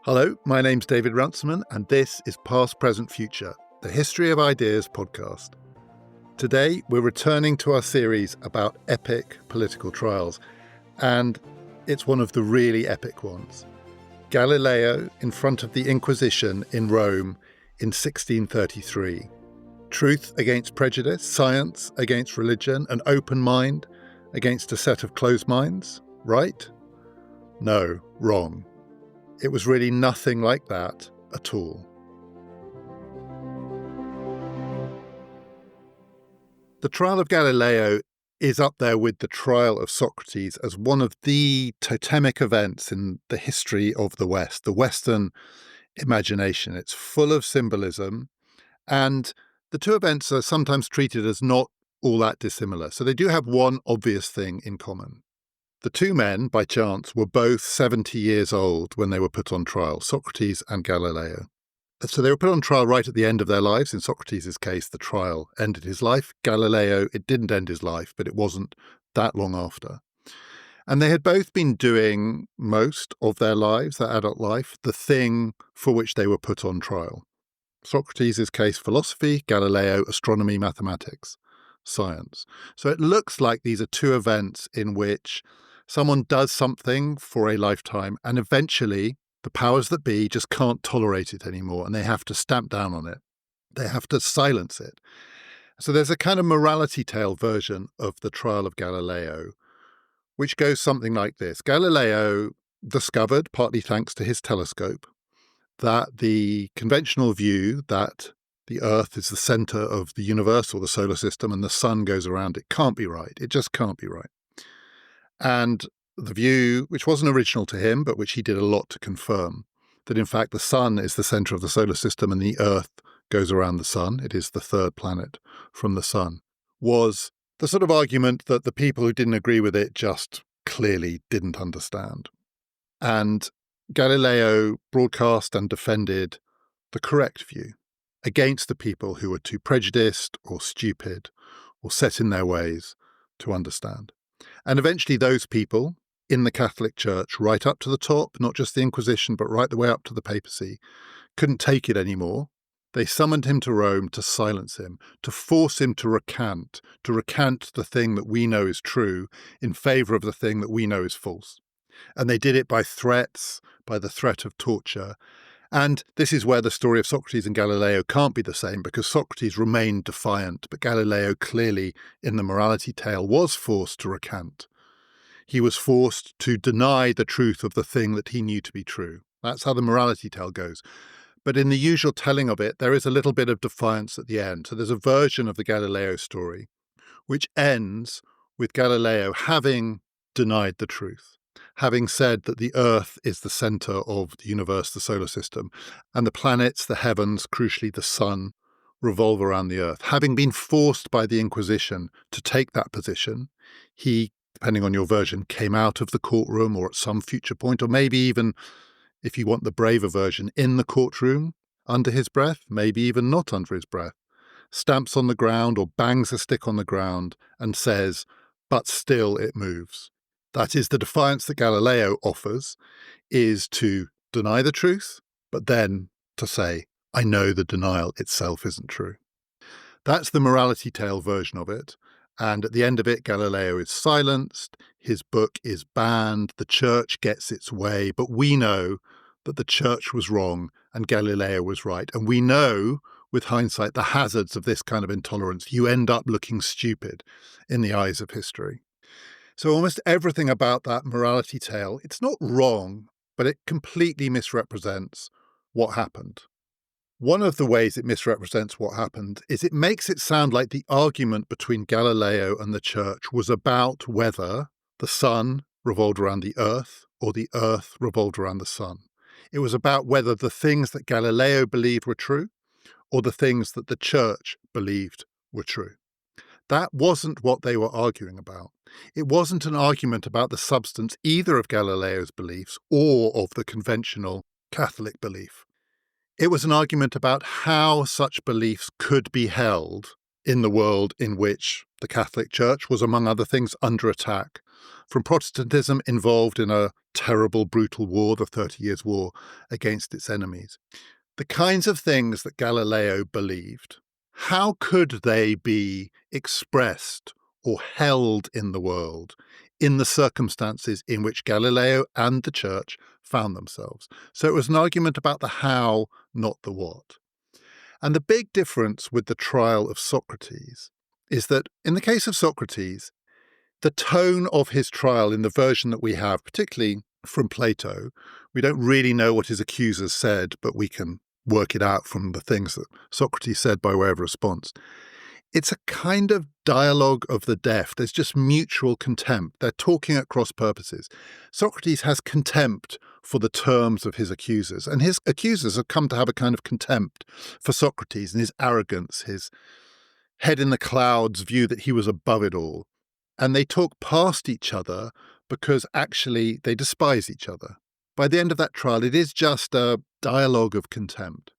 Hello, my name's David Runciman, and this is Past, Present, Future, the History of Ideas podcast. Today, we're returning to our series about epic political trials, and it's one of the really epic ones. Galileo in front of the Inquisition in Rome in 1633. Truth against prejudice, science against religion, an open mind against a set of closed minds, right? No, wrong. It was really nothing like that at all. The trial of Galileo is up there with the trial of Socrates as one of the totemic events in the history of the West, the Western imagination. It's full of symbolism, and the two events are sometimes treated as not all that dissimilar. So they do have one obvious thing in common. The two men, by chance, were both 70 years old when they were put on trial, Socrates and Galileo. So they were put on trial right at the end of their lives. In Socrates' case, the trial ended his life. Galileo, it didn't end his life, but it wasn't that long after. And they had both been doing most of their lives, their adult life, the thing for which they were put on trial. Socrates' case, philosophy; Galileo, astronomy, mathematics, science. So it looks like these are two events in which someone does something for a lifetime and eventually the powers that be just can't tolerate it anymore and they have to stamp down on it. They have to silence it. So there's a kind of morality tale version of the trial of Galileo, which goes something like this. Galileo discovered, partly thanks to his telescope, that the conventional view that the Earth is the center of the universe or the solar system and the sun goes around it can't be right. It just can't be right. And the view, which wasn't original to him, but which he did a lot to confirm, that in fact the sun is the center of the solar system and the Earth goes around the sun, it is the third planet from the sun, was the sort of argument that the people who didn't agree with it just clearly didn't understand. And Galileo broadcast and defended the correct view against the people who were too prejudiced or stupid or set in their ways to understand. And eventually those people in the Catholic Church, right up to the top, not just the Inquisition, but right the way up to the papacy, couldn't take it anymore. They summoned him to Rome to silence him, to force him to recant the thing that we know is true in favor of the thing that we know is false. And they did it by threats, by the threat of torture. And this is where the story of Socrates and Galileo can't be the same, because Socrates remained defiant, but Galileo clearly, in the morality tale, was forced to recant. He was forced to deny the truth of the thing that he knew to be true. That's how the morality tale goes. But in the usual telling of it, there is a little bit of defiance at the end. So there's a version of the Galileo story which ends with Galileo having denied the truth, having said that the Earth is the center of the universe, the solar system, and the planets, the heavens, crucially the sun, revolve around the Earth. Having been forced by the Inquisition to take that position, he, depending on your version, came out of the courtroom or at some future point, or maybe even, if you want the braver version, in the courtroom, under his breath, maybe even not under his breath, stamps on the ground or bangs a stick on the ground and says, "But still it moves." That is the defiance that Galileo offers, is to deny the truth, but then to say, I know the denial itself isn't true. That's the morality tale version of it. And at the end of it, Galileo is silenced, his book is banned, the church gets its way, but we know that the church was wrong and Galileo was right. And we know, with hindsight, the hazards of this kind of intolerance. You end up looking stupid in the eyes of history. So almost everything about that morality tale, it's not wrong, but it completely misrepresents what happened. One of the ways it misrepresents what happened is it makes it sound like the argument between Galileo and the church was about whether the sun revolved around the earth or the earth revolved around the sun. It was about whether the things that Galileo believed were true or the things that the church believed were true. That wasn't what they were arguing about. It wasn't an argument about the substance either of Galileo's beliefs or of the conventional Catholic belief. It was an argument about how such beliefs could be held in the world in which the Catholic Church was, among other things, under attack from Protestantism involved in a terrible, brutal war, the 30 Years' War, against its enemies. The kinds of things that Galileo believed, how could they be expressed or held in the world in the circumstances in which Galileo and the Church found themselves? So it was an argument about the how, not the what. And the big difference with the trial of Socrates is that in the case of Socrates, the tone of his trial in the version that we have, particularly from Plato, we don't really know what his accusers said, but we can work it out from the things that Socrates said by way of response. It's a kind of dialogue of the deaf. There's just mutual contempt. They're talking at cross purposes. Socrates has contempt for the terms of his accusers, and his accusers have come to have a kind of contempt for Socrates and his arrogance, his head in the clouds view that he was above it all. And they talk past each other because actually they despise each other. By the end of that trial, it is just a dialogue of contempt.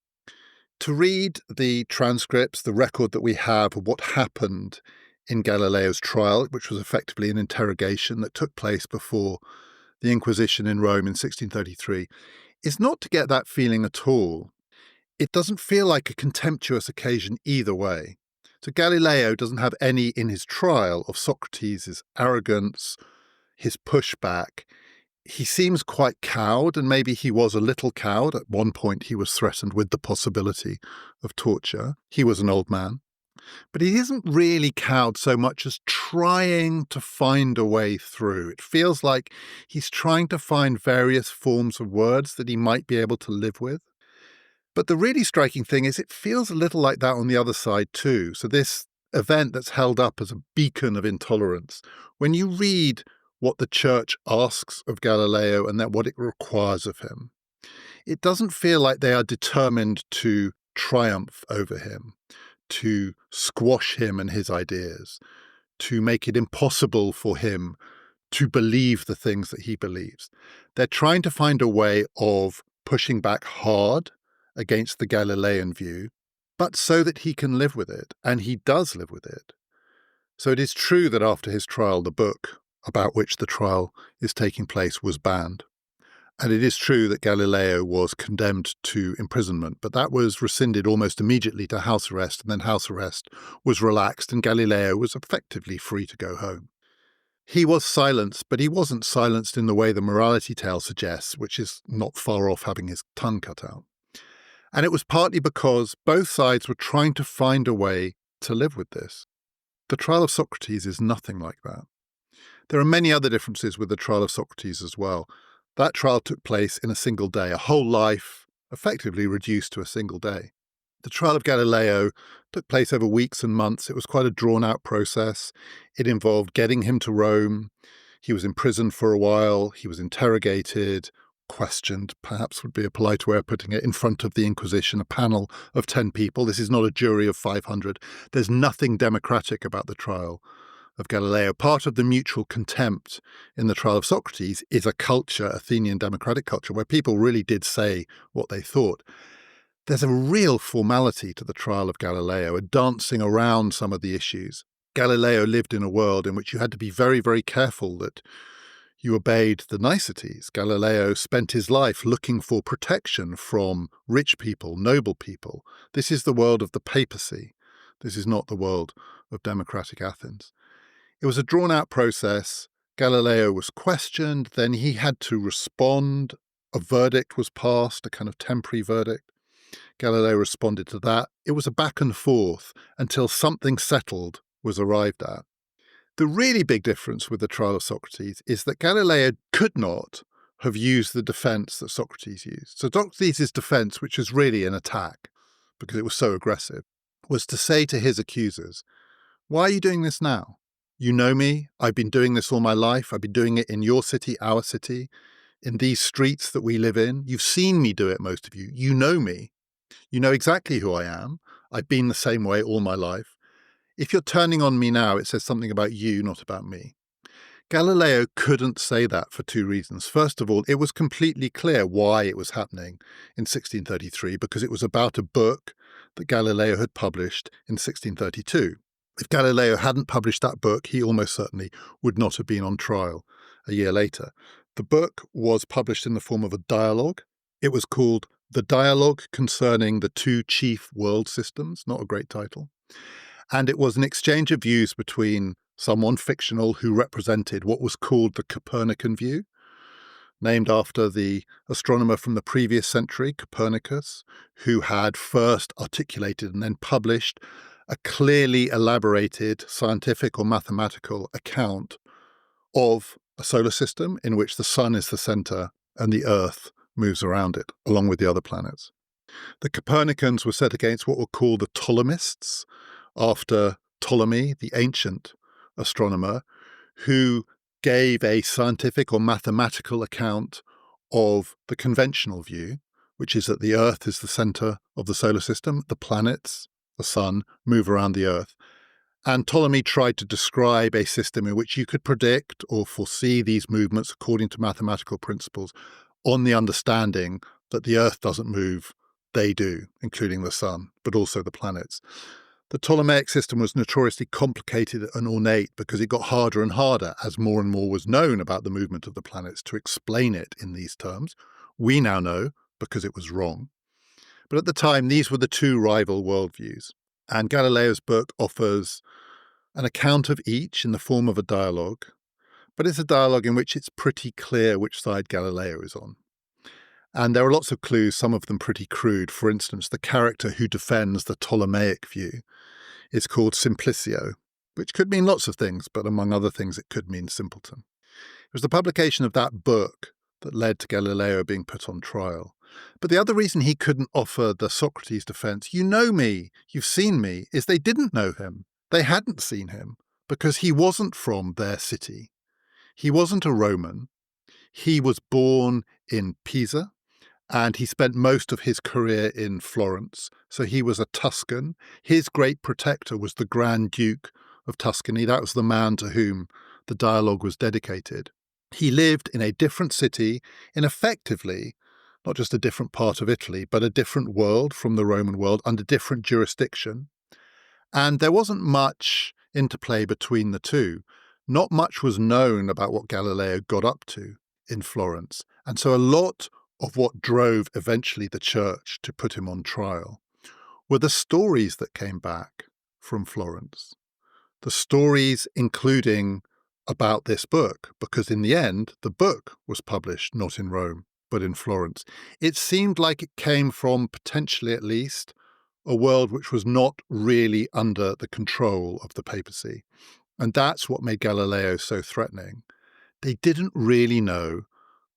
To read the transcripts, the record that we have of what happened in Galileo's trial, which was effectively an interrogation that took place before the Inquisition in Rome in 1633, is not to get that feeling at all. It doesn't feel like a contemptuous occasion either way. So Galileo doesn't have any in his trial of Socrates' arrogance, his pushback. He seems quite cowed, and maybe he was a little cowed. At one point, he was threatened with the possibility of torture. He was an old man. But he isn't really cowed so much as trying to find a way through. It feels like he's trying to find various forms of words that he might be able to live with. But the really striking thing is it feels a little like that on the other side too. So this event that's held up as a beacon of intolerance, when you read what the church asks of Galileo and that what it requires of him, it doesn't feel like they are determined to triumph over him, to squash him and his ideas, to make it impossible for him to believe the things that he believes. They're trying to find a way of pushing back hard against the Galilean view, but so that he can live with it, and he does live with it. So it is true that after his trial, the book about which the trial is taking place was banned. And it is true that Galileo was condemned to imprisonment, but that was rescinded almost immediately to house arrest, and then house arrest was relaxed, and Galileo was effectively free to go home. He was silenced, but he wasn't silenced in the way the morality tale suggests, which is not far off having his tongue cut out. And it was partly because both sides were trying to find a way to live with this. The trial of Socrates is nothing like that. There are many other differences with the trial of Socrates as well. That trial took place in a single day, a whole life effectively reduced to a single day. The trial of Galileo took place over weeks and months. It was quite a drawn-out process. It involved getting him to Rome. He was imprisoned for a while. He was interrogated, questioned, perhaps would be a polite way of putting it, in front of the Inquisition, a panel of 10 people. This is not a jury of 500. There's nothing democratic about the trial of Galileo. Part of the mutual contempt in the trial of Socrates is a culture, Athenian democratic culture, where people really did say what they thought. There's a real formality to the trial of Galileo, a dancing around some of the issues. Galileo lived in a world in which you had to be very, very careful that you obeyed the niceties. Galileo spent his life looking for protection from rich people, noble people. This is the world of the papacy. This is not the world of democratic Athens. It was a drawn-out process. Galileo was questioned, then he had to respond. A verdict was passed, a kind of temporary verdict. Galileo responded to that. It was a back and forth until something settled was arrived at. The really big difference with the trial of Socrates is that Galileo could not have used the defense that Socrates used. So Socrates' defense, which was really an attack because it was so aggressive, was to say to his accusers, "Why are you doing this now? You know me. I've been doing this all my life. I've been doing it in your city, our city, in these streets that we live in. You've seen me do it, most of you. You know me. You know exactly who I am. I've been the same way all my life. If you're turning on me now, it says something about you, not about me." Galileo couldn't say that for two reasons. First of all, it was completely clear why it was happening in 1633, because it was about a book that Galileo had published in 1632. If Galileo hadn't published that book, he almost certainly would not have been on trial a year later. The book was published in the form of a dialogue. It was called The Dialogue Concerning the Two Chief World Systems, not a great title. And it was an exchange of views between someone fictional who represented what was called the Copernican view, named after the astronomer from the previous century, Copernicus, who had first articulated and then published a clearly elaborated scientific or mathematical account of a solar system in which the sun is the center and the Earth moves around it, along with the other planets. The Copernicans were set against what were called the Ptolemists, after Ptolemy, the ancient astronomer, who gave a scientific or mathematical account of the conventional view, which is that the Earth is the center of the solar system, the planets, the sun, move around the Earth. And Ptolemy tried to describe a system in which you could predict or foresee these movements according to mathematical principles on the understanding that the Earth doesn't move, they do, including the sun, but also the planets. The Ptolemaic system was notoriously complicated and ornate because it got harder and harder as more and more was known about the movement of the planets to explain it in these terms. We now know because it was wrong. But at the time, these were the two rival worldviews. And Galileo's book offers an account of each in the form of a dialogue, but it's a dialogue in which it's pretty clear which side Galileo is on. And there are lots of clues, some of them pretty crude. For instance, the character who defends the Ptolemaic view is called Simplicio, which could mean lots of things, but among other things, it could mean simpleton. It was the publication of that book that led to Galileo being put on trial. But the other reason he couldn't offer the Socrates defense, you know me, you've seen me, is they didn't know him. They hadn't seen him because he wasn't from their city. He wasn't a Roman. He was born in Pisa, and he spent most of his career in Florence. So he was a Tuscan. His great protector was the Grand Duke of Tuscany. That was the man to whom the dialogue was dedicated. He lived in a different city, in effectively not just a different part of Italy, but a different world from the Roman world, under different jurisdiction. And there wasn't much interplay between the two. Not much was known about what Galileo got up to in Florence. And so a lot of what drove eventually the church to put him on trial were the stories that came back from Florence. The stories including about this book, because in the end, the book was published not in Rome, but in Florence. It seemed like it came from, potentially at least, a world which was not really under the control of the papacy. And that's what made Galileo so threatening. They didn't really know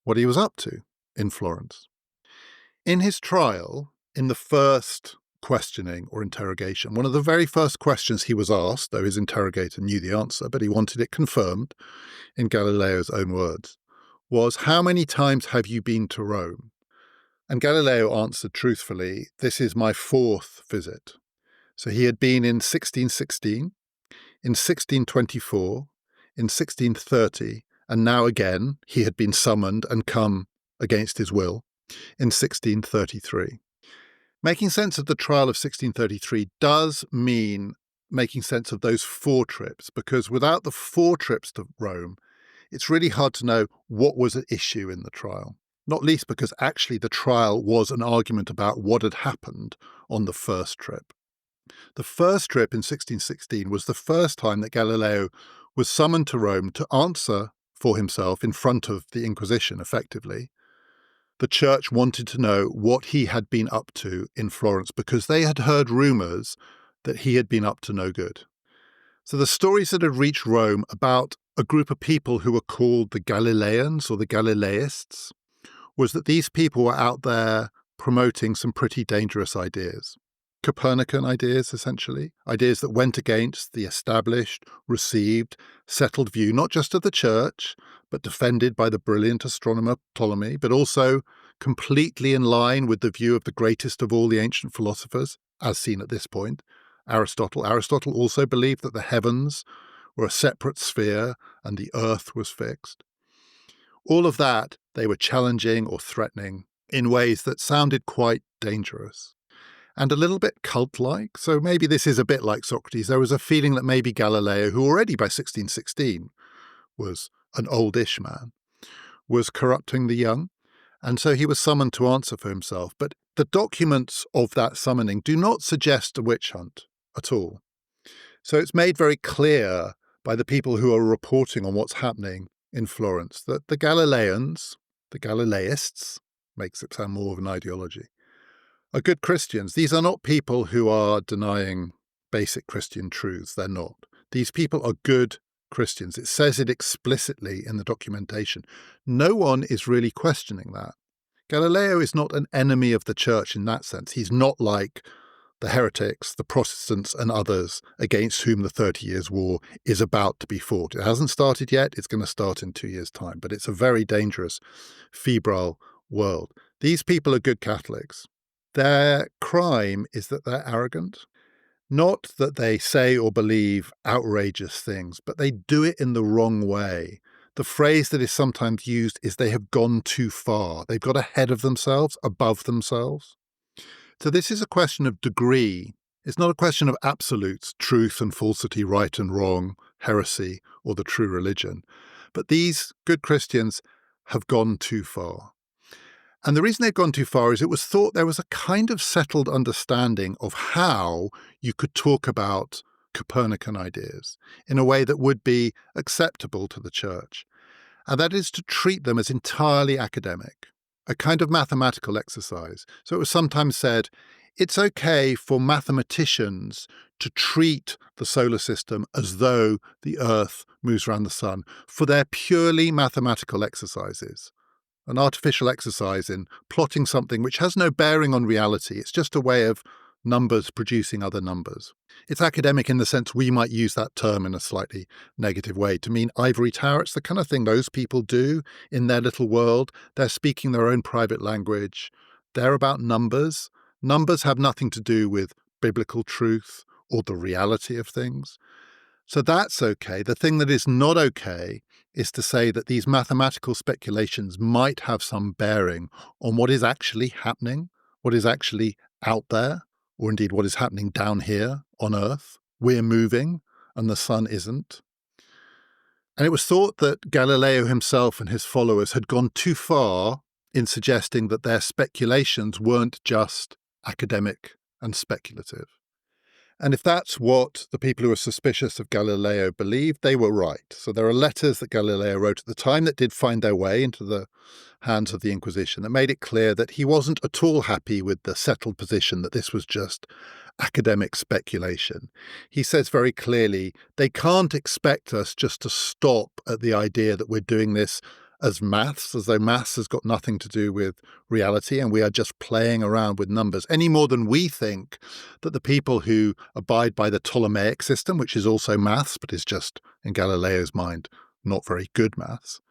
what he was up to in Florence. In his trial, in the first questioning or interrogation, one of the very first questions he was asked, though his interrogator knew the answer, but he wanted it confirmed in Galileo's own words, was, "How many times have you been to Rome?" And Galileo answered truthfully, "This is my fourth visit." So he had been in 1616, in 1624, in 1630, and now again he had been summoned and come against his will in 1633. Making sense of the trial of 1633 does mean making sense of those 4 trips, because without the 4 trips to Rome, it's really hard to know what was at issue in the trial. Not least because actually the trial was an argument about what had happened on the first trip. The first trip in 1616 was the first time that Galileo was summoned to Rome to answer for himself in front of the Inquisition, effectively. The church wanted to know what he had been up to in Florence because they had heard rumours that he had been up to no good. So the stories that had reached Rome about a group of people who were called the Galileans or the Galileists was that these people were out there promoting some pretty dangerous ideas. Copernican ideas, essentially. Ideas that went against the established, received, settled view, not just of the church, but defended by the brilliant astronomer Ptolemy, but also completely in line with the view of the greatest of all the ancient philosophers, as seen at this point, Aristotle. Aristotle also believed that the heavens were a separate sphere and the earth was fixed. All of that they were challenging or threatening in ways that sounded quite dangerous. and a little bit cult-like. So maybe this is a bit like Socrates. There was a feeling that maybe Galileo, who already by 1616 was an oldish man, was corrupting the young. And so he was summoned to answer for himself. But the documents of that summoning do not suggest a witch hunt at all. So it's made very clear by the people who are reporting on what's happening in Florence that the Galileans, the Galileists, makes it sound more of an ideology, are good Christians. These are not people who are denying basic Christian truths. They're not. These people are good Christians. It says it explicitly in the documentation. No one is really questioning that. Galileo is not an enemy of the church in that sense. He's not like the heretics, the Protestants and others against whom the 30 Years' War is about to be fought. It hasn't started yet. It's going to start in 2 years' time. But it's a very dangerous, febrile world. These people are good Catholics. Their crime is that they're arrogant. Not that they say or believe outrageous things, but they do it in the wrong way. The phrase that is sometimes used is they have gone too far. They've got ahead of themselves, above themselves. So this is a question of degree. It's not a question of absolutes, truth and falsity, right and wrong, heresy, or the true religion. But these good Christians have gone too far. And the reason they've gone too far is it was thought there was a kind of settled understanding of how you could talk about Copernican ideas in a way that would be acceptable to the church. And that is to treat them as entirely academic, a kind of mathematical exercise. So it was sometimes said, it's okay for mathematicians to treat the solar system as though the Earth moves around the sun for their purely mathematical exercises. An artificial exercise in plotting something which has no bearing on reality. It's just a way of numbers producing other numbers. It's academic in the sense we might use that term in a slightly negative way to mean ivory tower. It's the kind of thing those people do in their little world. They're speaking their own private language. They're about numbers. Numbers have nothing to do with biblical truth or the reality of things. So that's okay. The thing that is not okay is to say that these mathematical speculations might have some bearing on what is actually happening, what is actually out there, or indeed what is happening down here on Earth. We're moving and the sun isn't. And it was thought that Galileo himself and his followers had gone too far in suggesting that their speculations weren't just academic and speculative. And if that's what the people who are suspicious of Galileo believed, they were right. So there are letters that Galileo wrote at the time that did find their way into the hands of the Inquisition that made it clear that he wasn't at all happy with the settled position that this was just academic speculation. He says very clearly, they can't expect us just to stop at the idea that we're doing this as maths, as though maths has got nothing to do with reality and we are just playing around with numbers, any more than we think that the people who abide by the Ptolemaic system, which is also maths, but is just, in Galileo's mind, not very good maths,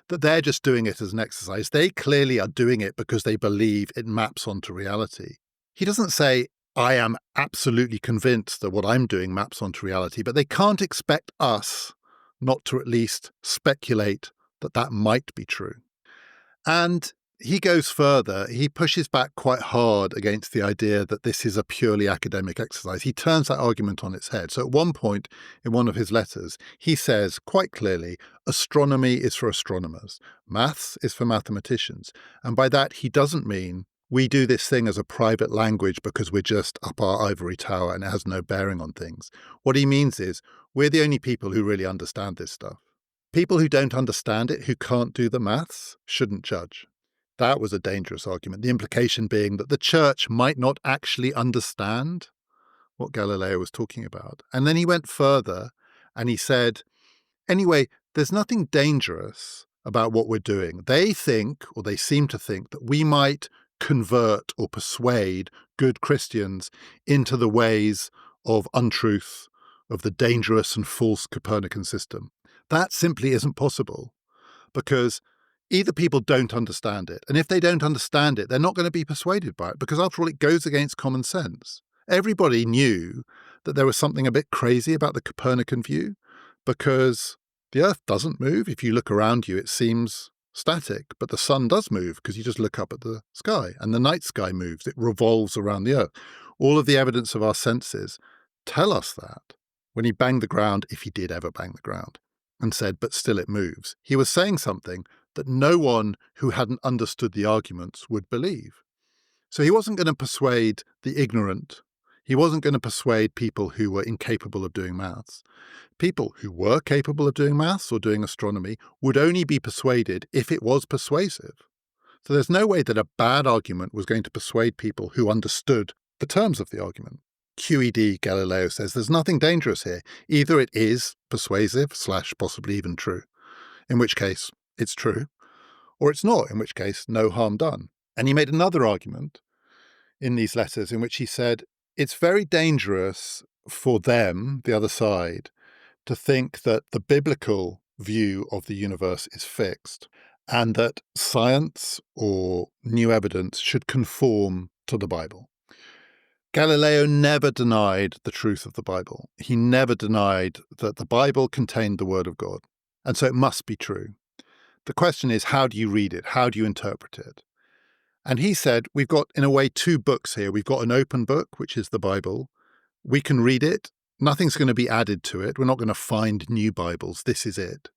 that they're just doing it as an exercise. They clearly are doing it because they believe it maps onto reality. He doesn't say, I am absolutely convinced that what I'm doing maps onto reality, but they can't expect us not to at least speculate that that might be true. And he goes further. He pushes back quite hard against the idea that this is a purely academic exercise. He turns that argument on its head. So at one point in one of his letters, he says quite clearly, astronomy is for astronomers. Maths is for mathematicians. And by that, he doesn't mean we do this thing as a private language because we're just up our ivory tower and it has no bearing on things. What he means is we're the only people who really understand this stuff. People who don't understand it, who can't do the maths, shouldn't judge. That was a dangerous argument, the implication being that the church might not actually understand what Galileo was talking about. And then he went further and he said, anyway, there's nothing dangerous about what we're doing. They think, or they seem to think, that we might convert or persuade good Christians into the ways of untruth, of the dangerous and false Copernican system. That simply isn't possible because either people don't understand it, and if they don't understand it, they're not going to be persuaded by it because, after all, it goes against common sense. Everybody knew that there was something a bit crazy about the Copernican view because the Earth doesn't move. If you look around you, it seems static, but the sun does move because you just look up at the sky, and the night sky moves. It revolves around the earth. All of the evidence of our senses tell us that. When he banged the ground, if he did ever bang the ground, and said, but still it moves, he was saying something that no one who hadn't understood the arguments would believe. So he wasn't going to persuade the ignorant. He wasn't going to persuade people who were incapable of doing maths. People who were capable of doing maths or doing astronomy would only be persuaded if it was persuasive. So there's no way that a bad argument was going to persuade people who understood the terms of the argument. QED Galileo says there's nothing dangerous here. Either it is persuasive / possibly even true, in which case it's true, or it's not, in which case no harm done. And he made another argument in these letters in which he said it's very dangerous for them, the other side, to think that the biblical view of the universe is fixed and that science or new evidence should conform to the Bible. Galileo never denied the truth of the Bible. He never denied that the Bible contained the Word of God, and so it must be true. The question is, how do you read it? How do you interpret it? And he said, we've got, in a way, two books here. We've got an open book, which is the Bible. We can read it. Nothing's going to be added to it. We're not going to find new Bibles. This is it.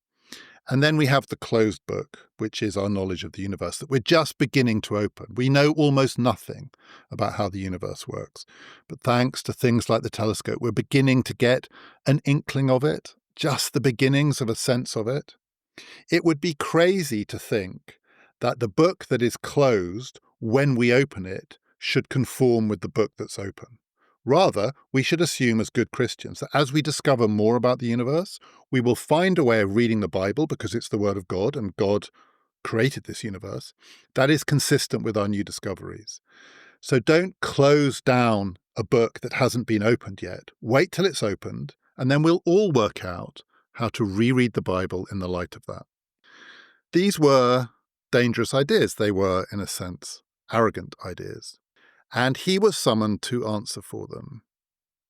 And then we have the closed book, which is our knowledge of the universe that we're just beginning to open. We know almost nothing about how the universe works. But thanks to things like the telescope, we're beginning to get an inkling of it, just the beginnings of a sense of it. It would be crazy to think that the book that is closed when we open it should conform with the book that's open. Rather, we should assume as good Christians that as we discover more about the universe, we will find a way of reading the Bible because it's the Word of God and God created this universe that is consistent with our new discoveries. So don't close down a book that hasn't been opened yet. Wait till it's opened, and then we'll all work out how to reread the Bible in the light of that. These were dangerous ideas. They were, in a sense, arrogant ideas. And he was summoned to answer for them.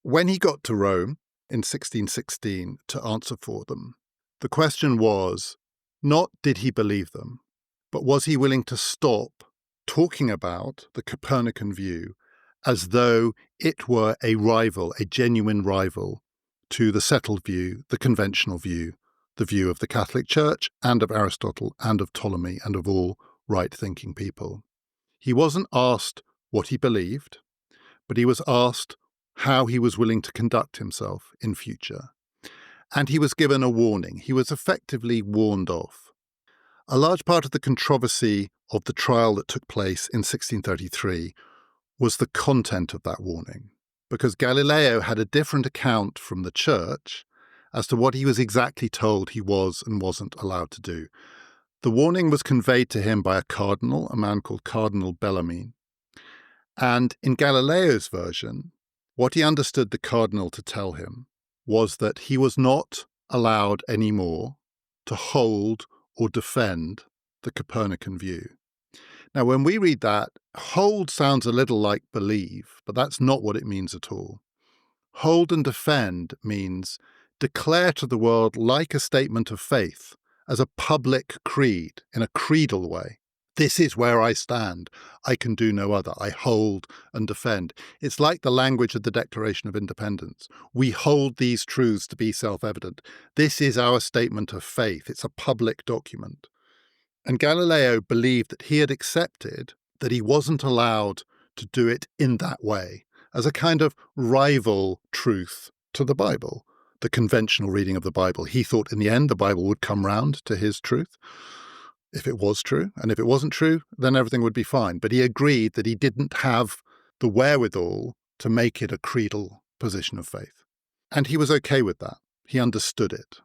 When he got to Rome in 1616 to answer for them, the question was not did he believe them, but was he willing to stop talking about the Copernican view as though it were a rival, a genuine rival to the settled view, the conventional view, the view of the Catholic Church and of Aristotle and of Ptolemy and of all right-thinking people. He wasn't asked what he believed, but he was asked how he was willing to conduct himself in future. And he was given a warning. He was effectively warned off. A large part of the controversy of the trial that took place in 1633 was the content of that warning, because Galileo had a different account from the church as to what he was exactly told he was and wasn't allowed to do. The warning was conveyed to him by a cardinal, a man called Cardinal Bellarmine. And in Galileo's version, what he understood the cardinal to tell him was that he was not allowed anymore to hold or defend the Copernican view. Now, when we read that, hold sounds a little like believe, but that's not what it means at all. Hold and defend means declare to the world like a statement of faith, as a public creed, in a creedal way. This is where I stand. I can do no other. I hold and defend. It's like the language of the Declaration of Independence. We hold these truths to be self-evident. This is our statement of faith. It's a public document. And Galileo believed that he had accepted that he wasn't allowed to do it in that way, as a kind of rival truth to the Bible, the conventional reading of the Bible. He thought in the end the Bible would come round to his truth, if it was true, and if it wasn't true, then everything would be fine. But he agreed that he didn't have the wherewithal to make it a creedal position of faith. And he was okay with that. He understood it.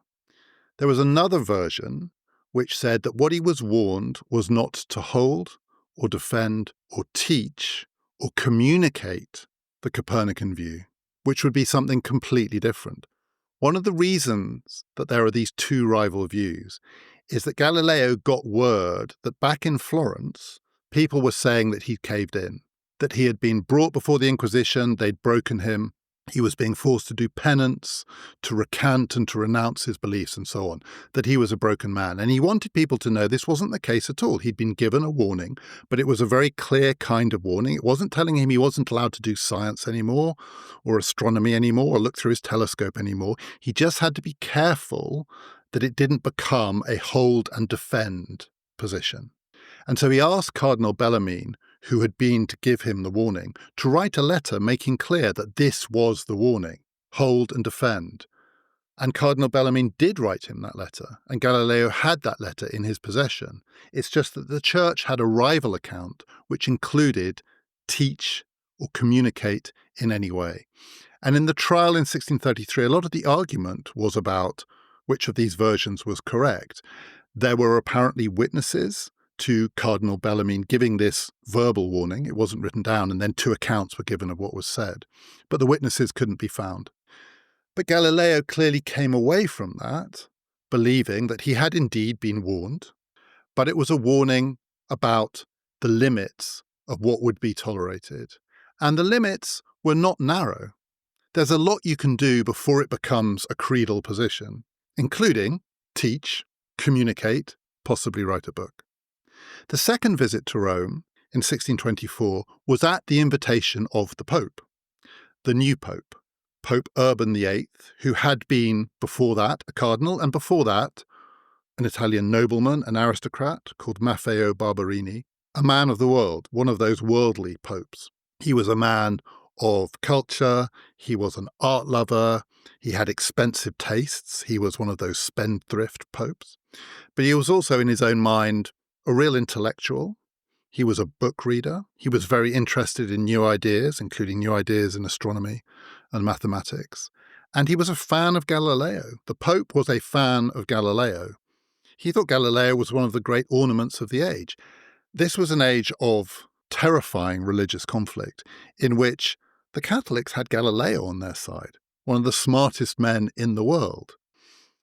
There was another version which said that what he was warned was not to hold or defend or teach or communicate the Copernican view, which would be something completely different. One of the reasons that there are these two rival views is that Galileo got word that back in Florence, people were saying that he'd caved in, that he had been brought before the Inquisition, they'd broken him, he was being forced to do penance, to recant and to renounce his beliefs and so on, that he was a broken man. And he wanted people to know this wasn't the case at all. He'd been given a warning, but it was a very clear kind of warning. It wasn't telling him he wasn't allowed to do science anymore or astronomy anymore or look through his telescope anymore. He just had to be careful that it didn't become a hold and defend position. And so he asked Cardinal Bellarmine, who had been to give him the warning, to write a letter making clear that this was the warning, hold and defend. And Cardinal Bellarmine did write him that letter, and Galileo had that letter in his possession. It's just that the church had a rival account which included teach or communicate in any way. And in the trial in 1633, a lot of the argument was about which of these versions was correct. There were apparently witnesses to Cardinal Bellarmine giving this verbal warning. It wasn't written down, and then 2 accounts were given of what was said. But the witnesses couldn't be found. But Galileo clearly came away from that, believing that he had indeed been warned, but it was a warning about the limits of what would be tolerated. And the limits were not narrow. There's a lot you can do before it becomes a creedal position, including teach, communicate, possibly write a book. The second visit to Rome in 1624 was at the invitation of the Pope, the new Pope, Pope Urban VIII, who had been before that a cardinal, and before that an Italian nobleman, an aristocrat called Maffeo Barberini, a man of the world, one of those worldly popes. He was a man of culture, he was an art lover, he had expensive tastes, he was one of those spendthrift popes. But he was also, in his own mind, a real intellectual. He was a book reader. He was very interested in new ideas, including new ideas in astronomy and mathematics. And he was a fan of Galileo. The Pope was a fan of Galileo. He thought Galileo was one of the great ornaments of the age. This was an age of terrifying religious conflict in which the Catholics had Galileo on their side, one of the smartest men in the world.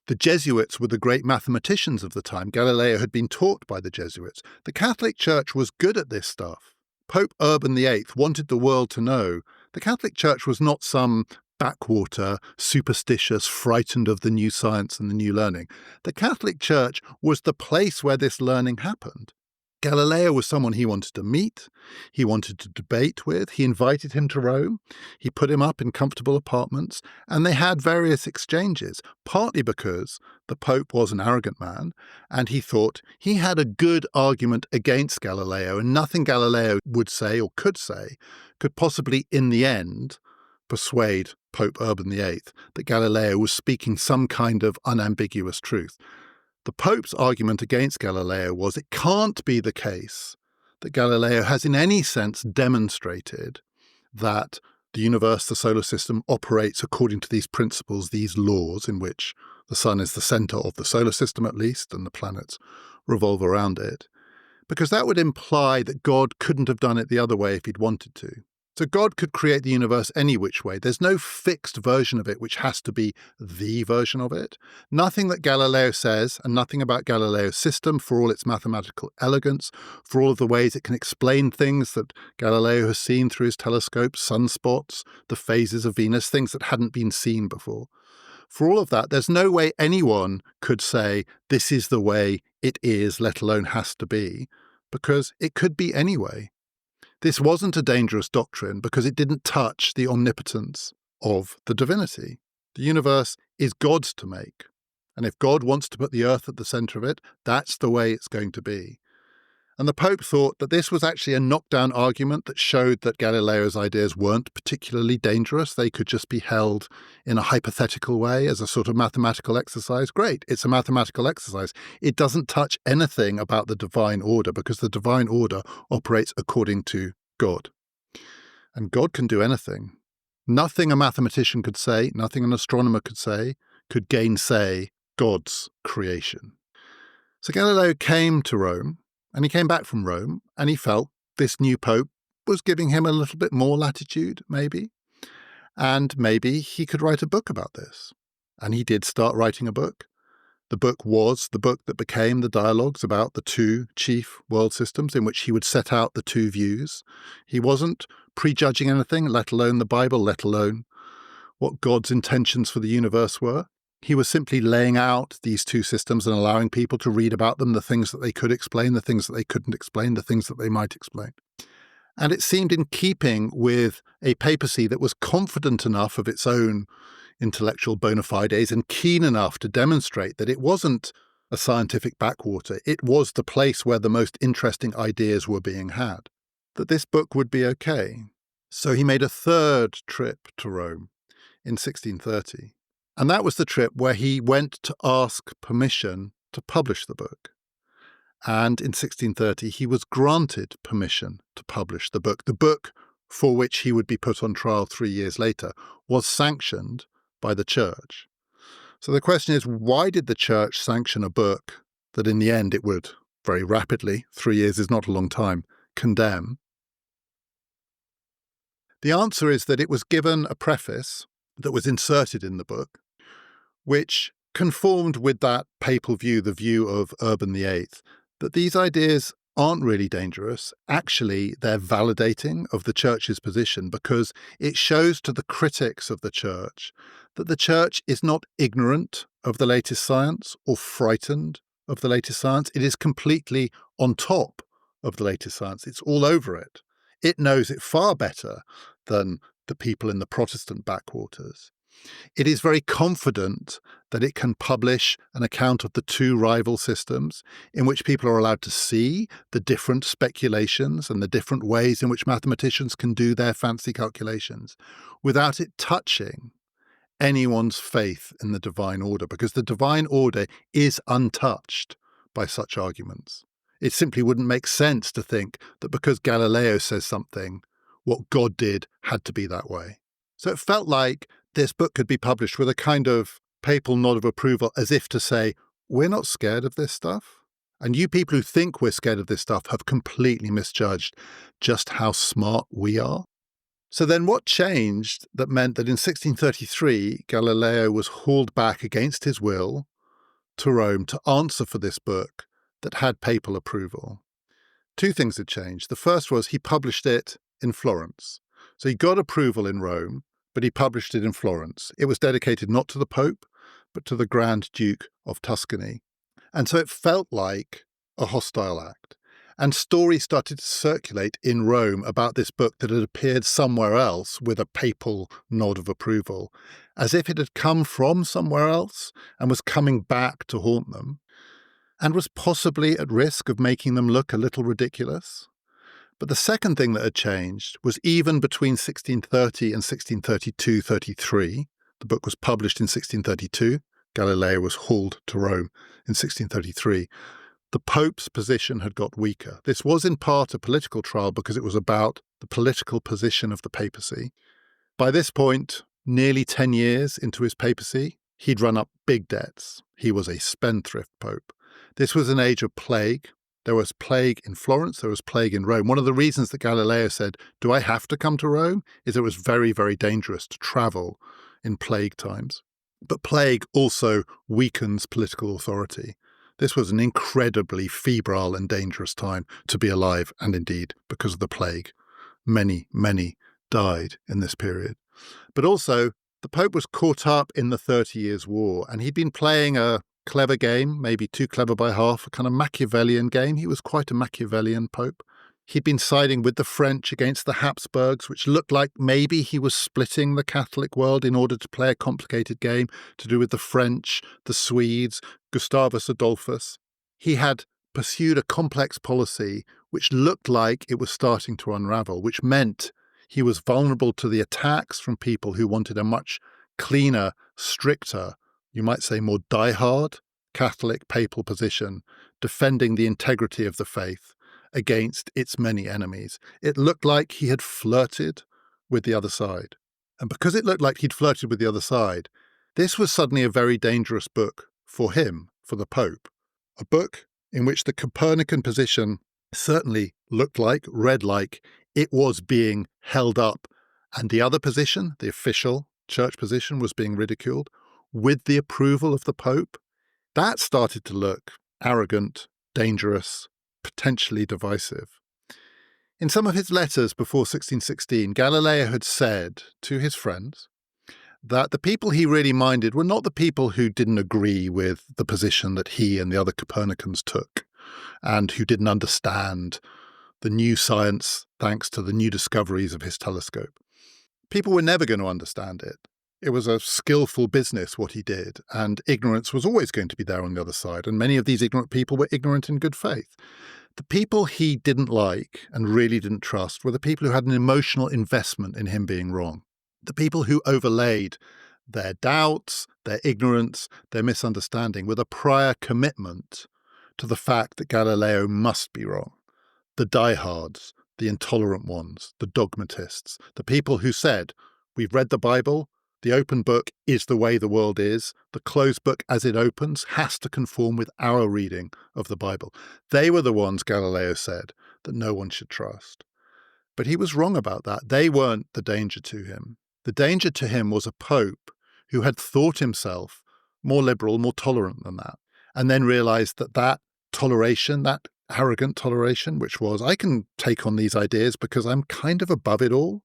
The Jesuits were the great mathematicians of the time. Galileo had been taught by the Jesuits. The Catholic Church was good at this stuff. Pope Urban VIII wanted the world to know the Catholic Church was not some backwater, superstitious, frightened of the new science and the new learning. The Catholic Church was the place where this learning happened. Galileo was someone he wanted to meet, he wanted to debate with, he invited him to Rome, he put him up in comfortable apartments, and they had various exchanges, partly because the Pope was an arrogant man, and he thought he had a good argument against Galileo, and nothing Galileo would say or could say could possibly, in the end, persuade Pope Urban VIII that Galileo was speaking some kind of unambiguous truth. The Pope's argument against Galileo was it can't be the case that Galileo has in any sense demonstrated that the universe, the solar system, operates according to these principles, these laws in which the sun is the centre of the solar system at least, and the planets revolve around it, because that would imply that God couldn't have done it the other way if he'd wanted to. So God could create the universe any which way. There's no fixed version of it which has to be the version of it. Nothing that Galileo says, and nothing about Galileo's system, for all its mathematical elegance, for all of the ways it can explain things that Galileo has seen through his telescope, sunspots, the phases of Venus, things that hadn't been seen before. For all of that, there's no way anyone could say this is the way it is, let alone has to be, because it could be any way. This wasn't a dangerous doctrine because it didn't touch the omnipotence of the divinity. The universe is God's to make. And if God wants to put the earth at the centre of it, that's the way it's going to be. And the Pope thought that this was actually a knockdown argument that showed that Galileo's ideas weren't particularly dangerous. They could just be held in a hypothetical way as a sort of mathematical exercise. Great, it's a mathematical exercise. It doesn't touch anything about the divine order because the divine order operates according to God. And God can do anything. Nothing a mathematician could say, nothing an astronomer could say, could gainsay God's creation. So Galileo came to Rome, and he came back from Rome, and he felt this new pope was giving him a little bit more latitude, maybe. And maybe he could write a book about this. And he did start writing a book. The book was the book that became the dialogues about the two chief world systems in which he would set out the two views. He wasn't prejudging anything, let alone the Bible, let alone what God's intentions for the universe were. He was simply laying out these two systems and allowing people to read about them, the things that they could explain, the things that they couldn't explain, the things that they might explain. And it seemed in keeping with a papacy that was confident enough of its own intellectual bona fides and keen enough to demonstrate that it wasn't a scientific backwater, it was the place where the most interesting ideas were being had, that this book would be okay. So he made a third trip to Rome in 1630. And that was the trip where he went to ask permission to publish the book. And in 1630, he was granted permission to publish the book. The book, for which he would be put on trial 3 years later, was sanctioned by the church. So the question is, why did the church sanction a book that in the end it would very rapidly, 3 years is not a long time, condemn? The answer is that it was given a preface that was inserted in the book, which conformed with that papal view, the view of Urban VIII, that these ideas aren't really dangerous. Actually, they're validating of the church's position because it shows to the critics of the church that the church is not ignorant of the latest science or frightened of the latest science. It is completely on top of the latest science. It's all over it. It knows it far better than the people in the Protestant backwaters. It is very confident that it can publish an account of the two rival systems in which people are allowed to see the different speculations and the different ways in which mathematicians can do their fancy calculations without it touching anyone's faith in the divine order, because the divine order is untouched by such arguments. It simply wouldn't make sense to think that because Galileo says something, what God did had to be that way. So it felt like this book could be published with a kind of papal nod of approval, as if to say, we're not scared of this stuff. And you people who think we're scared of this stuff have completely misjudged just how smart we are. So then what changed that meant that in 1633, Galileo was hauled back against his will to Rome to answer for this book that had papal approval? Two things had changed. The first was he published it in Florence. So he got approval in Rome, but he published it in Florence. It was dedicated not to the Pope, but to the Grand Duke of Tuscany. And so it felt like a hostile act. And stories started to circulate in Rome about this book that had appeared somewhere else with a papal nod of approval, as if it had come from somewhere else and was coming back to haunt them, and was possibly at risk of making them look a little ridiculous. But the second thing that had changed was even between 1630 and 1632-33, the book was published in 1632, Galileo was hauled to Rome in 1633, the Pope's position had got weaker. This was in part a political trial because it was about the political position of the papacy. By this point, nearly 10 years into his papacy, he'd run up big debts. He was a spendthrift Pope. This was an age of plague. There was plague in Florence, there was plague in Rome. One of the reasons that Galileo said, do I have to come to Rome? Is it was very, very dangerous to travel in plague times. But plague also weakens political authority. This was an incredibly febrile and dangerous time to be alive, and indeed, because of the plague, many, many died in this period. But also, the Pope was caught up in the 30 Years' War, and he'd been playing a clever game, maybe too clever by half, a kind of Machiavellian game. He was quite a Machiavellian Pope. He'd been siding with the French against the Habsburgs, which looked like maybe he was splitting the Catholic world in order to play a complicated game to do with the French, the Swedes, Gustavus Adolphus. He had pursued a complex policy which looked like it was starting to unravel, which meant he was vulnerable to the attacks from people who wanted a much cleaner, stricter, you might say more diehard Catholic papal position, defending the integrity of the faith against its many enemies. It looked like he had flirted with the other side. And because it looked like he'd flirted with the other side, this was suddenly a very dangerous book for him, for the Pope. A book in which the Copernican position certainly looked like, read like, it was being held up, and the other position, the official church position, was being ridiculed, with the approval of the Pope. That started to look arrogant, dangerous, potentially divisive. In some of his letters before 1616, Galileo had said to his friends that the people he really minded were not the people who didn't agree with the position that he and the other Copernicans took, and who didn't understand the new science thanks to the new discoveries of his telescope. People were never going to understand it. It was a skillful business, what he did, and ignorance was always going to be there on the other side, and many of these ignorant people were ignorant in good faith. The people he didn't like and really didn't trust were the people who had an emotional investment in him being wrong. The people who overlaid their doubts, their ignorance, their misunderstanding with a prior commitment to the fact that Galileo must be wrong. The diehards, the intolerant ones, the dogmatists, the people who said, we've read the Bible, the open book is the way the world is, the closed book as it opens has to conform with our reading of the Bible. They were the ones, Galileo said, that no one should trust. But he was wrong about that. They weren't the danger to him. The danger to him was a pope who had thought himself more liberal, more tolerant than that, and then realized that that toleration, that arrogant toleration, which was, I can take on these ideas because I'm kind of above it all,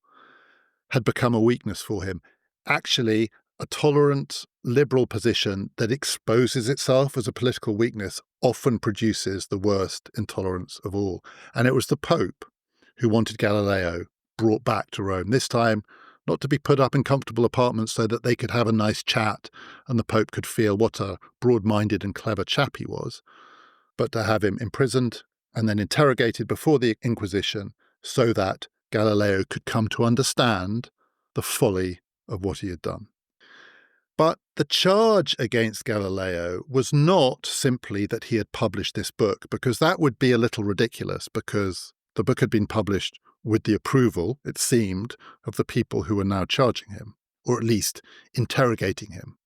had become a weakness for him. Actually, a tolerant, liberal position that exposes itself as a political weakness often produces the worst intolerance of all. And it was the Pope who wanted Galileo brought back to Rome, this time not to be put up in comfortable apartments so that they could have a nice chat and the Pope could feel what a broad-minded and clever chap he was, but to have him imprisoned and then interrogated before the Inquisition so that Galileo could come to understand the folly of what he had done. But the charge against Galileo was not simply that he had published this book, because that would be a little ridiculous, because the book had been published with the approval, it seemed, of the people who were now charging him, or at least interrogating him.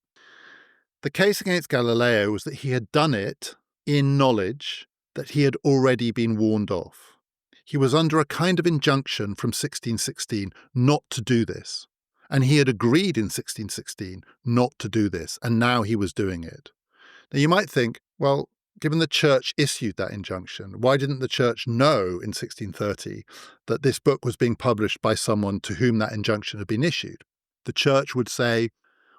The case against Galileo was that he had done it in knowledge that he had already been warned off. He was under a kind of injunction from 1616 not to do this. And he had agreed in 1616 not to do this, and now he was doing it. Now you might think, well, given the church issued that injunction, why didn't the church know in 1630 that this book was being published by someone to whom that injunction had been issued? The church would say,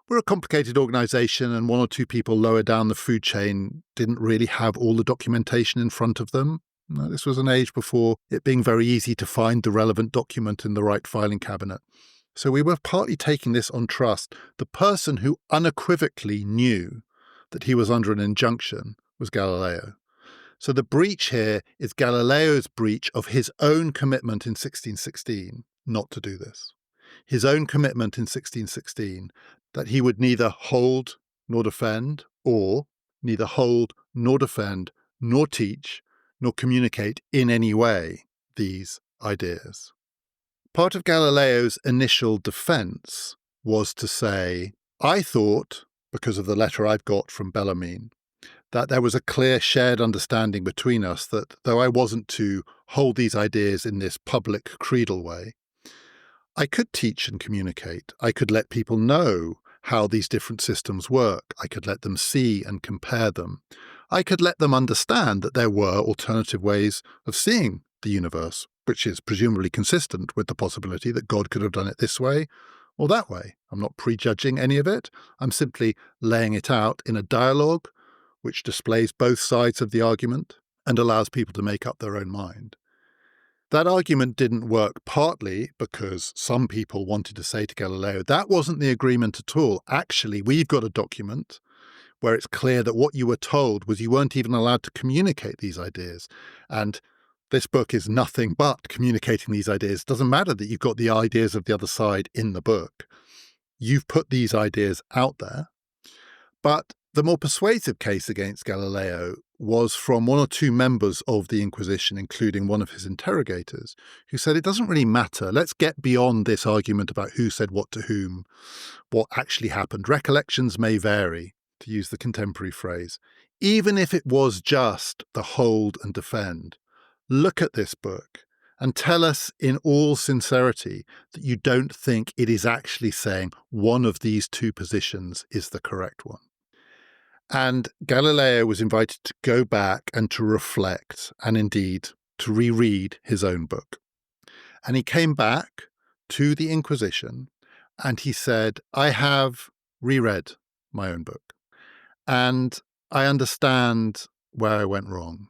we're a complicated organization and one or two people lower down the food chain didn't really have all the documentation in front of them. No, this was an age before it being very easy to find the relevant document in the right filing cabinet. So we were partly taking this on trust. The person who unequivocally knew that he was under an injunction was Galileo. So the breach here is Galileo's breach of his own commitment in 1616 not to do this. His own commitment in 1616 that he would neither hold nor defend, or neither hold nor defend, nor teach, nor communicate in any way these ideas. Part of Galileo's initial defense was to say, I thought, because of the letter I've got from Bellarmine, that there was a clear shared understanding between us that though I wasn't to hold these ideas in this public creedal way, I could teach and communicate. I could let people know how these different systems work. I could let them see and compare them. I could let them understand that there were alternative ways of seeing the universe, which is presumably consistent with the possibility that God could have done it this way or that way. I'm not prejudging any of it. I'm simply laying it out in a dialogue which displays both sides of the argument and allows people to make up their own mind. That argument didn't work partly because some people wanted to say to Galileo, that wasn't the agreement at all. Actually, we've got a document where it's clear that what you were told was you weren't even allowed to communicate these ideas. And this book is nothing but communicating these ideas. It doesn't matter that you've got the ideas of the other side in the book. You've put these ideas out there. But the more persuasive case against Galileo was from one or two members of the Inquisition, including one of his interrogators, who said it doesn't really matter. Let's get beyond this argument about who said what to whom, what actually happened. Recollections may vary, to use the contemporary phrase. Even if it was just the hold and defend, look at this book and tell us in all sincerity that you don't think it is actually saying one of these two positions is the correct one. And Galileo was invited to go back and to reflect and indeed to reread his own book. And he came back to the Inquisition And he said, I have reread my own book, and I understand where I went wrong.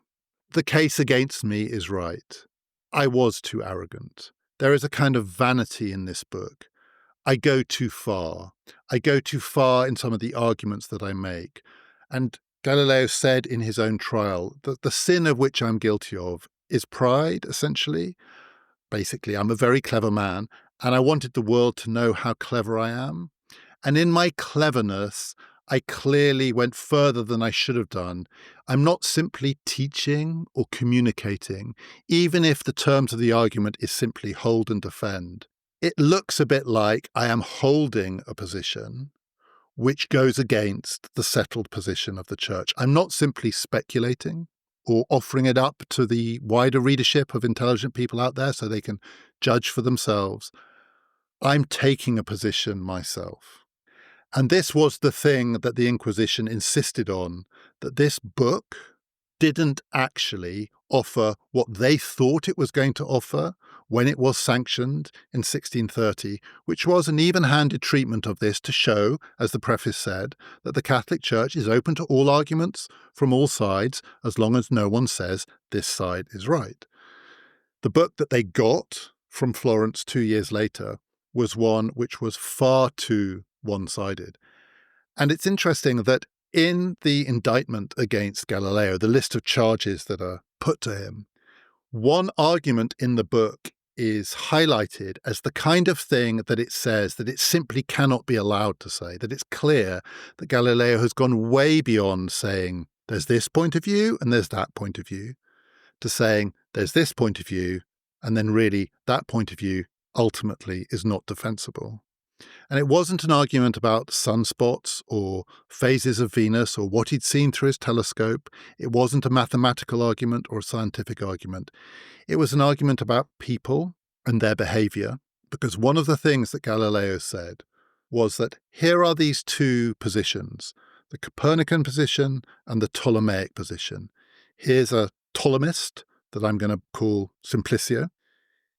The case against me is right. I was too arrogant. There is a kind of vanity in this book. I go too far. I go too far in some of the arguments that I make. And Galileo said in his own trial that the sin of which I'm guilty of is pride, essentially. Basically, I'm a very clever man, and I wanted the world to know how clever I am. And in my cleverness, I clearly went further than I should have done. I'm not simply teaching or communicating, even if the terms of the argument is simply hold and defend. It looks a bit like I am holding a position which goes against the settled position of the church. I'm not simply speculating or offering it up to the wider readership of intelligent people out there so they can judge for themselves. I'm taking a position myself. And this was the thing that the Inquisition insisted on, that this book didn't actually offer what they thought it was going to offer when it was sanctioned in 1630, which was an even-handed treatment of this to show, as the preface said, that the Catholic Church is open to all arguments from all sides as long as no one says this side is right. The book that they got from Florence 2 years later was one which was far too one-sided. And it's interesting that in the indictment against Galileo, the list of charges that are put to him, one argument in the book is highlighted as the kind of thing that it says that it simply cannot be allowed to say, that it's clear that Galileo has gone way beyond saying there's this point of view and there's that point of view, to saying there's this point of view and then really that point of view ultimately is not defensible. And it wasn't an argument about sunspots or phases of Venus or what he'd seen through his telescope. It wasn't a mathematical argument or a scientific argument. It was an argument about people and their behavior, because one of the things that Galileo said was that here are these two positions, the Copernican position and the Ptolemaic position. Here's a Ptolemist that I'm going to call Simplicio.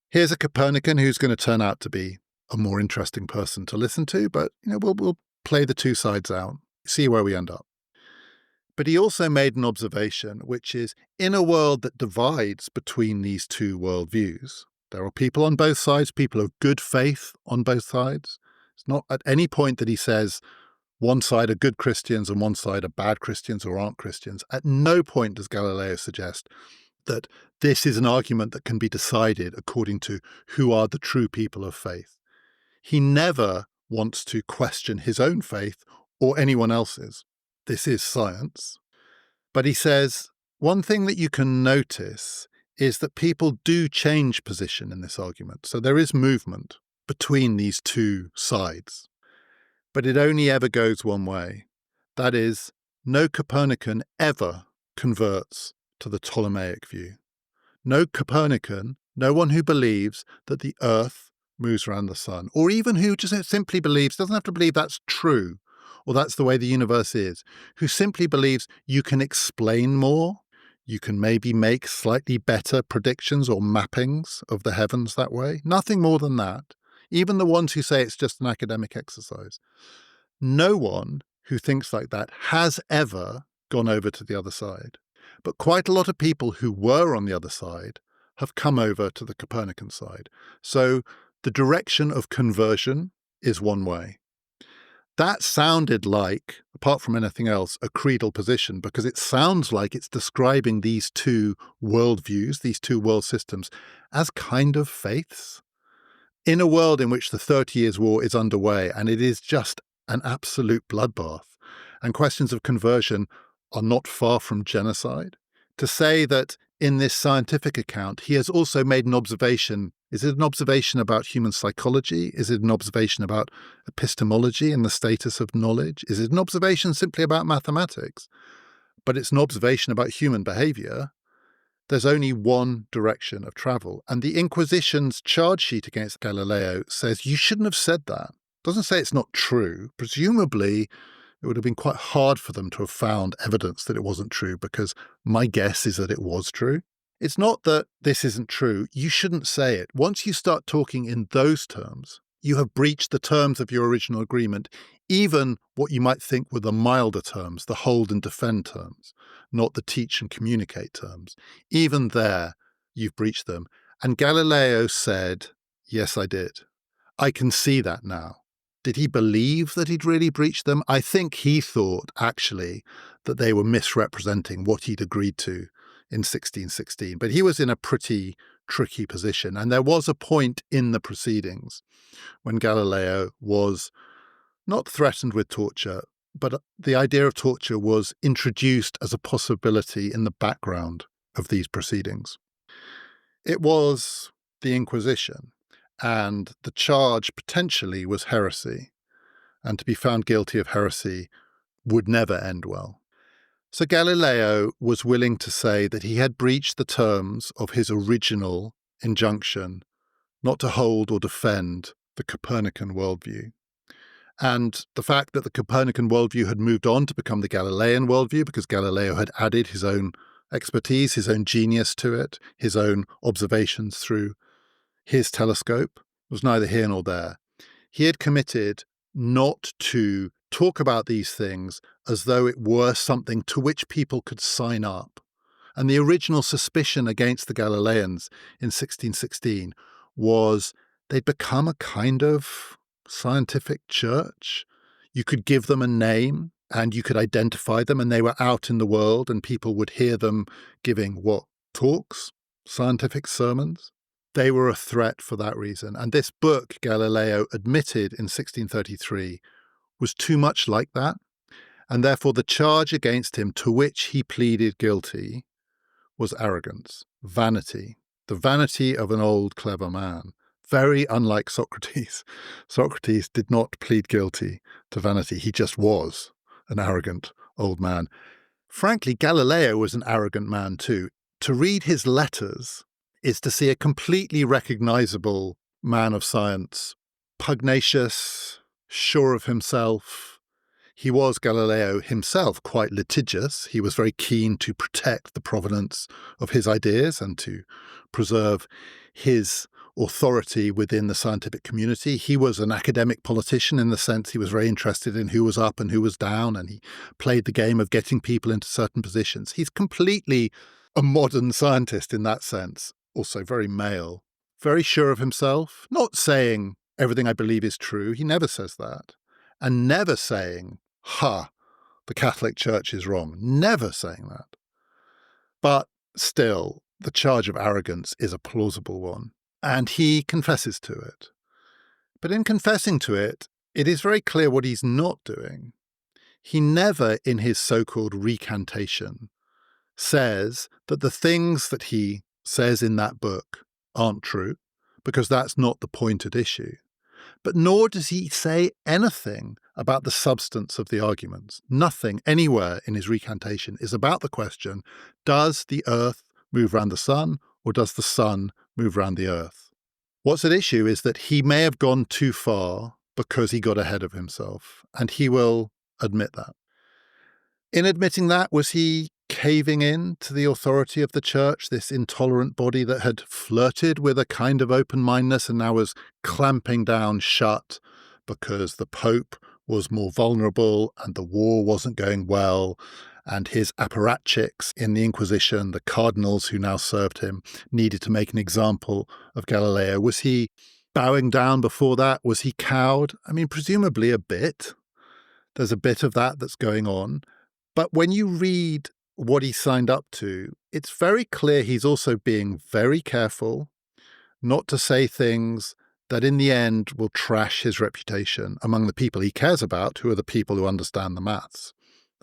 Here's a Copernican who's going to turn out to be a more interesting person to listen to, but we'll play the two sides out, see where we end up. But he also made an observation, which is in a world that divides between these two worldviews, there are people on both sides, people of good faith on both sides. It's not at any point that he says one side are good Christians and one side are bad Christians or aren't Christians. At no point does Galileo suggest that this is an argument that can be decided according to who are the true people of faith. He never wants to question his own faith or anyone else's. This is science. But he says, one thing that you can notice is that people do change position in this argument. So there is movement between these two sides. But it only ever goes one way. That is, no Copernican ever converts to the Ptolemaic view. No Copernican, no one who believes that the Earth moves around the sun, or even who just simply believes, doesn't have to believe that's true, or that's the way the universe is, who simply believes you can explain more, you can maybe make slightly better predictions or mappings of the heavens that way. Nothing more than that. Even the ones who say it's just an academic exercise. No one who thinks like that has ever gone over to the other side. But quite a lot of people who were on the other side have come over to the Copernican side. So the direction of conversion is one way. That sounded like, apart from anything else, a creedal position, because it sounds like it's describing these two worldviews, these two world systems, as kind of faiths. In a world in which the 30 Years' War is underway and it is just an absolute bloodbath, and questions of conversion are not far from genocide, to say that in this scientific account, he has also made an observation. Is it an observation about human psychology? Is it an observation about epistemology and the status of knowledge? Is it an observation simply about mathematics? But it's an observation about human behavior. There's only one direction of travel. And the Inquisition's charge sheet against Galileo says you shouldn't have said that. It doesn't say it's not true. Presumably, it would have been quite hard for them to have found evidence that it wasn't true, because my guess is that it was true. It's not that this isn't true. You shouldn't say it. Once you start talking in those terms, You have breached the terms of your original agreement, even what you might think were the milder terms, the hold and defend terms, not the teach and communicate terms. Even there, you've breached them. And Galileo said, yes, I did. I can see that now. Did he believe that he'd really breached them? I think he thought, actually, that they were misrepresenting what he'd agreed to in 1616. But he was in a pretty tricky position. And there was a point in the proceedings when Galileo was not threatened with torture, but the idea of torture was introduced as a possibility in the background of these proceedings. It was the Inquisition, and the charge potentially was heresy, and to be found guilty of heresy would never end well. So Galileo was willing to say that he had breached the terms of his original injunction not to hold or defend the Copernican worldview. And the fact that the Copernican worldview had moved on to become the Galilean worldview, because Galileo had added his own expertise, his own genius to it, his own observations through his telescope, was neither here nor there. He had committed not to talk about these things as though it were something to which people could sign up. And the original suspicion against the Galileans in 1616 was they'd become a kind of scientific church. You could give them a name and you could identify them, and they were out in the world and people would hear them giving what? Talks? Scientific sermons? They were a threat for that reason. And this book, Galileo admitted in 1633, was too much like that. And therefore the charge against him to which he pleaded guilty was arrogance, vanity, the vanity of an old, clever man. Very unlike Socrates. Socrates did not plead guilty to vanity. He just was an arrogant old man. Frankly, Galileo was an arrogant man too. To read his letters is to see a completely recognizable man of science, pugnacious, sure of himself. He was, Galileo himself, quite litigious. He was very keen to protect the provenance of his ideas and to preserve his authority within the scientific community. He was an academic politician in the sense he was very interested in who was up and who was down, and he played the game of getting people into certain positions. He's completely a modern scientist in that sense, also very male, very sure of himself, not saying everything I believe is true. He never says that. And never saying, the Catholic Church is wrong. Never saying that. But still, the charge of arrogance is a plausible one. And he confesses to it. But in confessing to it, it is very clear what he's not doing. He never, in his so-called recantation, says that the things that he says in that book aren't true, because that's not the point at issue. But nor does he say anything about the substance of the arguments. Nothing anywhere in his recantation is about the question, does the earth move around the sun, or does the sun move around the earth? What's at issue is that he may have gone too far because he got ahead of himself, and he will admit that. In admitting that, was he caving in to the authority of the church, this intolerant body that had flirted with a kind of open-mindedness and now was clamping down shut because the Pope was more vulnerable and the war wasn't going well, and his apparatchiks in the Inquisition, the cardinals who now served him, needed to make an example of Galileo? Was he bowing down before that? Was he cowed? I mean, presumably a bit. There's a bit of that that's going on. But when you read what he signed up to, it's very clear he's also being very careful not to say things that in the end will trash his reputation among the people he cares about, who are the people who understand the maths.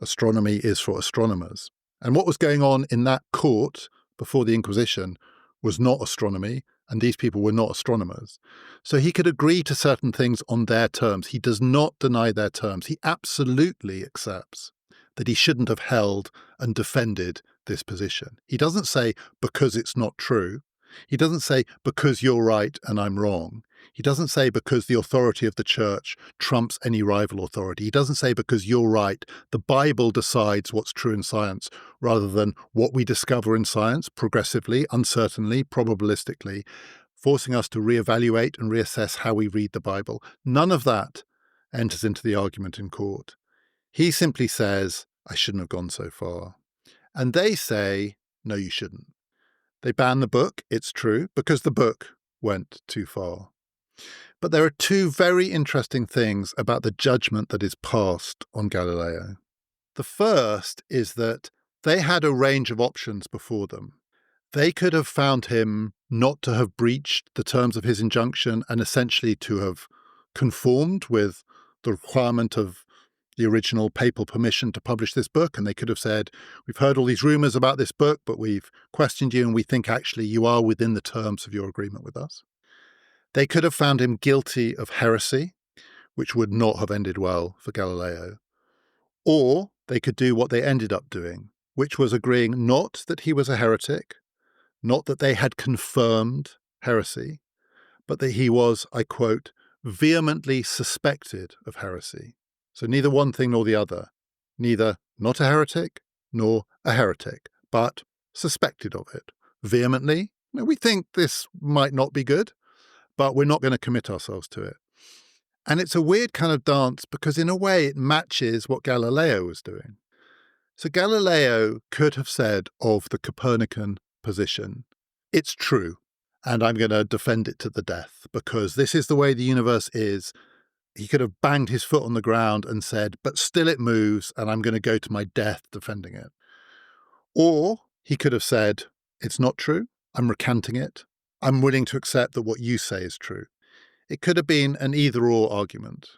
Astronomy is for astronomers. And what was going on in that court before the Inquisition was not astronomy, and these people were not astronomers. So he could agree to certain things on their terms. He does not deny their terms. He absolutely accepts that he shouldn't have held and defended this position. He doesn't say, because it's not true. He doesn't say, because you're right and I'm wrong. He doesn't say, because the authority of the church trumps any rival authority. He doesn't say, because you're right, the Bible decides what's true in science, rather than what we discover in science, progressively, uncertainly, probabilistically. forcing us to reevaluate and reassess how we read the Bible. None of that enters into the argument in court. He simply says, I shouldn't have gone so far. And they say, no, you shouldn't. They ban the book, it's true, because the book went too far. But there are two very interesting things about the judgment that is passed on Galileo. The first is that they had a range of options before them. They could have found him not to have breached the terms of his injunction and essentially to have conformed with the requirement of the original papal permission to publish this book. And they could have said, we've heard all these rumors about this book, but we've questioned you and we think actually you are within the terms of your agreement with us. They could have found him guilty of heresy, which would not have ended well for Galileo. Or they could do what they ended up doing, which was agreeing not that he was a heretic, not that they had confirmed heresy, but that he was, I quote, vehemently suspected of heresy. So neither one thing nor the other, neither not a heretic nor a heretic, but suspected of it. Vehemently, we think this might not be good, but we're not going to commit ourselves to it. And it's a weird kind of dance because in a way it matches what Galileo was doing. So Galileo could have said of the Copernican position, it's true, and I'm going to defend it to the death because this is the way the universe is. He could have banged his foot on the ground and said, but still it moves, and I'm going to go to my death defending it. Or he could have said, it's not true, I'm recanting it, I'm willing to accept that what you say is true. It could have been an either-or argument.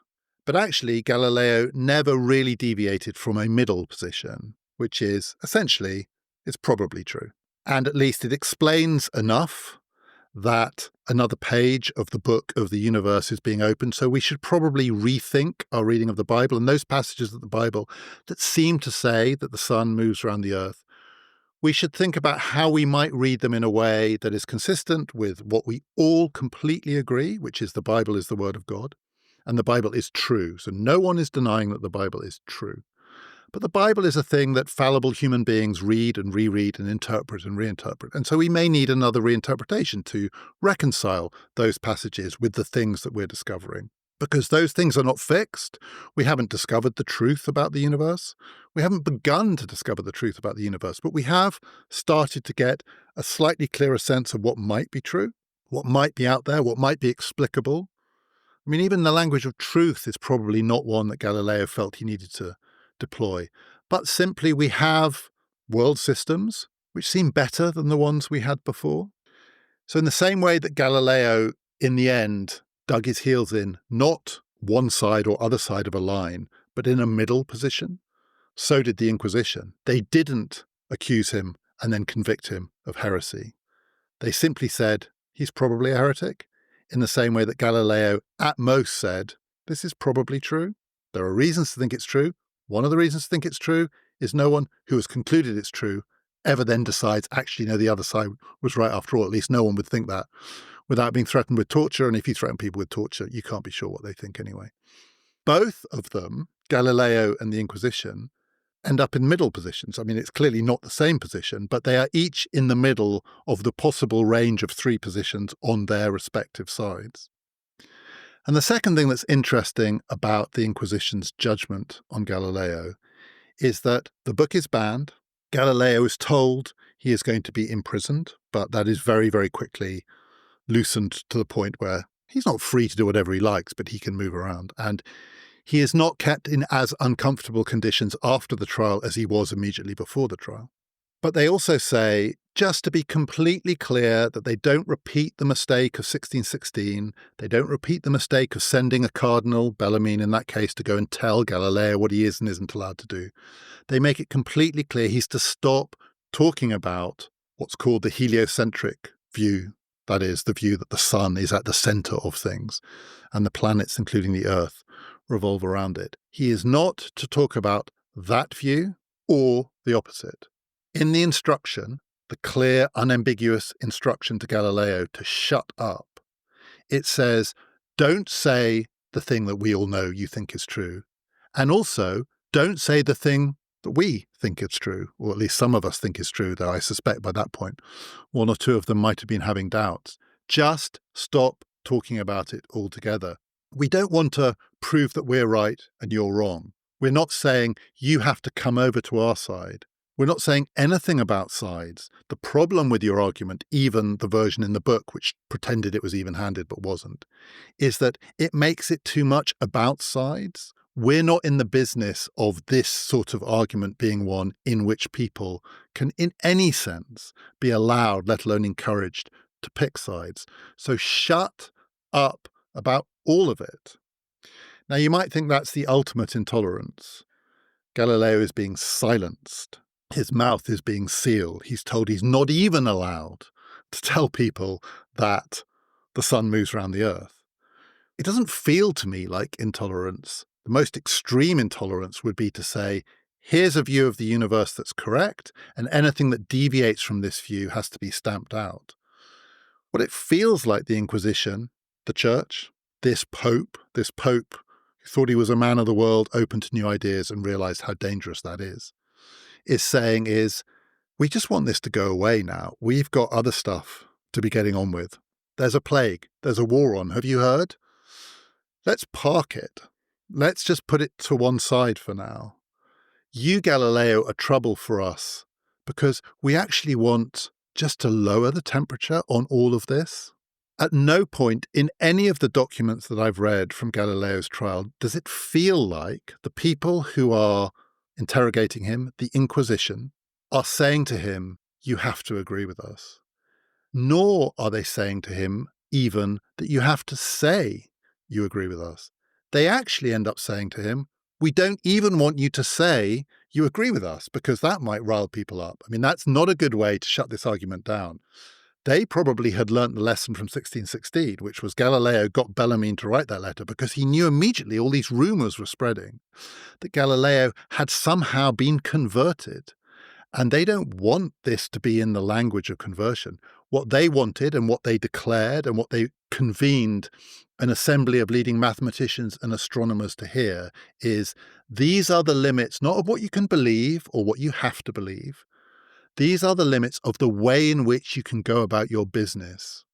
But actually, Galileo never really deviated from a middle position, which is, essentially, it's probably true. And at least it explains enough that another page of the book of the universe is being opened. So we should probably rethink our reading of the Bible and those passages of the Bible that seem to say that the sun moves around the earth. We should think about how we might read them in a way that is consistent with what we all completely agree, which is the Bible is the Word of God, and the Bible is true. So no one is denying that the Bible is true. But the Bible is a thing that fallible human beings read and reread and interpret and reinterpret. And so we may need another reinterpretation to reconcile those passages with the things that we're discovering. Because those things are not fixed. We haven't discovered the truth about the universe. We haven't begun to discover the truth about the universe, but we have started to get a slightly clearer sense of what might be true, what might be out there, what might be explicable. I mean, even the language of truth is probably not one that Galileo felt he needed to deploy, but simply we have world systems which seem better than the ones we had before. So in the same way that Galileo, in the end, dug his heels in, not one side or other side of a line, but in a middle position, so did the Inquisition. They didn't accuse him and then convict him of heresy. They simply said, he's probably a heretic, in the same way that Galileo at most said, this is probably true. There are reasons to think it's true. One of the reasons to think it's true is no one who has concluded it's true ever then decides, actually, no, the other side was right after all. At least no one would think that without being threatened with torture. And if you threaten people with torture, you can't be sure what they think anyway. Both of them, Galileo and the Inquisition, end up in middle positions. I mean, it's clearly not the same position, but they are each in the middle of the possible range of three positions on their respective sides. And the second thing that's interesting about the Inquisition's judgment on Galileo is that the book is banned. Galileo is told he is going to be imprisoned, but that is very, very quickly loosened to the point where he's not free to do whatever he likes, but he can move around. And he is not kept in as uncomfortable conditions after the trial as he was immediately before the trial. But they also say, just to be completely clear, that they don't repeat the mistake of 1616. They don't repeat the mistake of sending a cardinal, Bellarmine in that case, to go and tell Galileo what he is and isn't allowed to do. They make it completely clear he's to stop talking about what's called the heliocentric view. That is, the view that the sun is at the center of things and the planets, including the Earth, revolve around it. He is not to talk about that view or the opposite. In the instruction, the clear, unambiguous instruction to Galileo to shut up, it says, don't say the thing that we all know you think is true. And also, don't say the thing that we think is true, or at least some of us think is true, though I suspect by that point, one or two of them might have been having doubts. Just stop talking about it altogether. We don't want to prove that we're right and you're wrong. We're not saying you have to come over to our side. We're not saying anything about sides. The problem with your argument, even the version in the book, which pretended it was even-handed but wasn't, is that it makes it too much about sides. We're not in the business of this sort of argument being one in which people can, in any sense, be allowed, let alone encouraged, to pick sides. So shut up about all of it. Now, you might think that's the ultimate intolerance. Galileo is being silenced. His mouth is being sealed. He's told he's not even allowed to tell people that the sun moves around the earth. It doesn't feel to me like intolerance. The most extreme intolerance would be to say, here's a view of the universe that's correct, and anything that deviates from this view has to be stamped out. What it feels like the Inquisition, the church, this pope who thought he was a man of the world, open to new ideas and realized how dangerous that is saying is, we just want this to go away now. We've got other stuff to be getting on with. There's a plague. There's a war on. Have you heard? Let's park it. Let's just put it to one side for now. You, Galileo, are trouble for us because we actually want just to lower the temperature on all of this. At no point in any of the documents that I've read from Galileo's trial does it feel like the people who are interrogating him, the Inquisition, are saying to him, you have to agree with us. Nor are they saying to him even that you have to say you agree with us. They actually end up saying to him, we don't even want you to say you agree with us because that might rile people up. I mean, that's not a good way to shut this argument down. They probably had learnt the lesson from 1616, which was Galileo got Bellarmine to write that letter because he knew immediately all these rumours were spreading that Galileo had somehow been converted. And they don't want this to be in the language of conversion. What they wanted and what they declared and what they convened an assembly of leading mathematicians and astronomers to hear is these are the limits, not of what you can believe or what you have to believe. These are the limits of the way in which you can go about your business.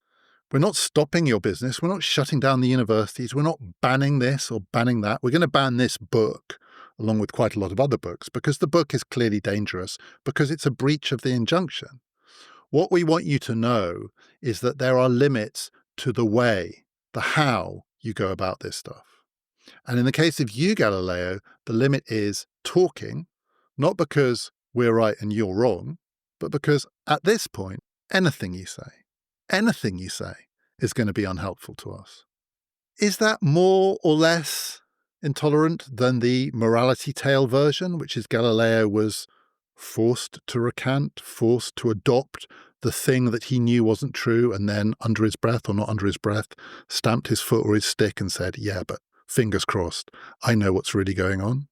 We're not stopping your business. We're not shutting down the universities. We're not banning this or banning that. We're going to ban this book, along with quite a lot of other books, because the book is clearly dangerous, because it's a breach of the injunction. What we want you to know is that there are limits to the way, the how you go about this stuff. And in the case of you, Galileo, the limit is talking, not because we're right and you're wrong, but because at this point, anything you say is going to be unhelpful to us. Is that more or less intolerant than the morality tale version, which is Galileo was forced to recant, forced to adopt the thing that he knew wasn't true, and then under his breath or not under his breath, stamped his foot or his stick and said, yeah, but fingers crossed, I know what's really going on?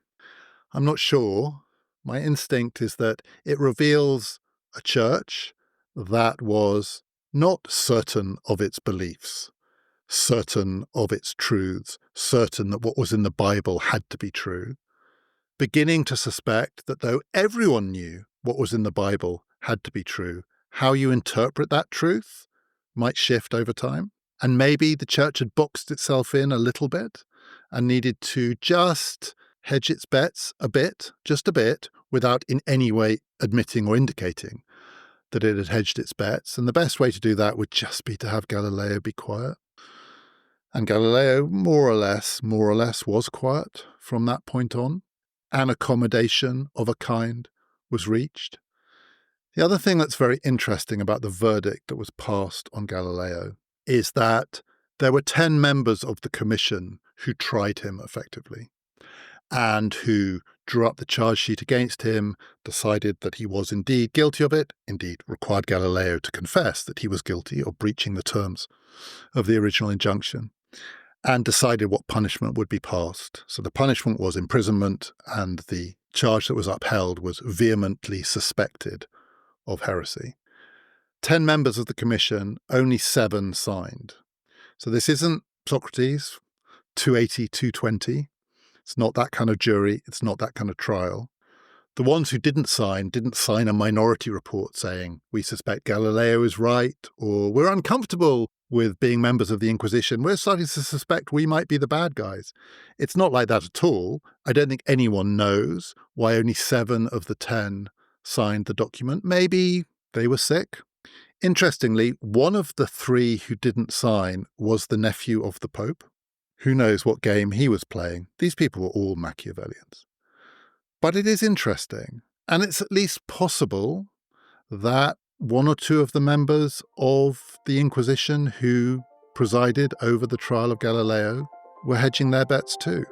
I'm not sure. My instinct is that it reveals a church that was not certain of its beliefs, certain of its truths, certain that what was in the Bible had to be true, beginning to suspect that though everyone knew what was in the Bible had to be true, how you interpret that truth might shift over time. And maybe the church had boxed itself in a little bit and needed to just hedge its bets a bit, just a bit, without in any way admitting or indicating that it had hedged its bets. And the best way to do that would just be to have Galileo be quiet. And Galileo, more or less, was quiet from that point on. An accommodation of a kind was reached. The other thing that's very interesting about the verdict that was passed on Galileo is that there were 10 members of the commission who tried him effectively and who drew up the charge sheet against him, decided that he was indeed guilty of it, indeed required Galileo to confess that he was guilty of breaching the terms of the original injunction, and decided what punishment would be passed. So the punishment was imprisonment, and the charge that was upheld was vehemently suspected of heresy. 10 members of the commission, only 7 signed. So this isn't Socrates, 280, 220. It's not that kind of jury. It's not that kind of trial. The ones who didn't sign a minority report saying, we suspect Galileo is right, or we're uncomfortable with being members of the Inquisition, we're starting to suspect we might be the bad guys. It's not like that at all. I don't think anyone knows why only 7 of the 10 signed the document. Maybe they were sick. Interestingly, one of the 3 who didn't sign was the nephew of the Pope. Who knows what game he was playing? These people were all Machiavellians. But it is interesting, and it's at least possible that 1 or 2 of the members of the Inquisition who presided over the trial of Galileo were hedging their bets too.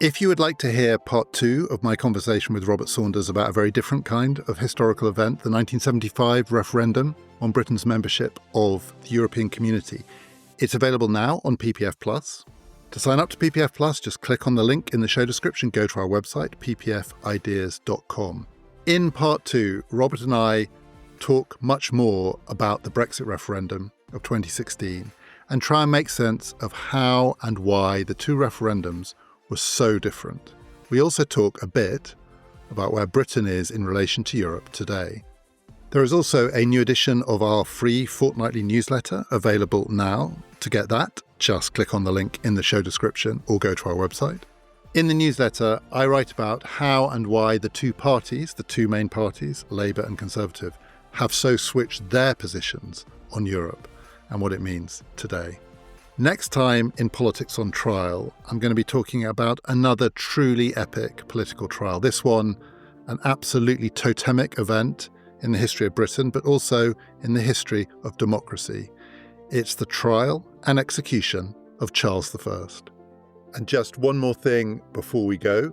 If you would like to hear part 2 of my conversation with Robert Saunders about a very different kind of historical event, the 1975 referendum on Britain's membership of the European Community, it's available now on PPF Plus. To sign up to PPF Plus, just click on the link in the show description, go to our website, ppfideas.com. In part 2, Robert and I talk much more about the Brexit referendum of 2016 and try and make sense of how and why the 2 referendums were so different. We also talk a bit about where Britain is in relation to Europe today. There is also a new edition of our free fortnightly newsletter available now. To get that, just click on the link in the show description or go to our website. In the newsletter, I write about how and why the 2 parties, the 2 main parties, Labour and Conservative, have so switched their positions on Europe and what it means today. Next time in Politics on Trial, I'm going to be talking about another truly epic political trial. This one, an absolutely totemic event in the history of Britain, but also in the history of democracy. It's the trial and execution of Charles I. And just one more thing before we go.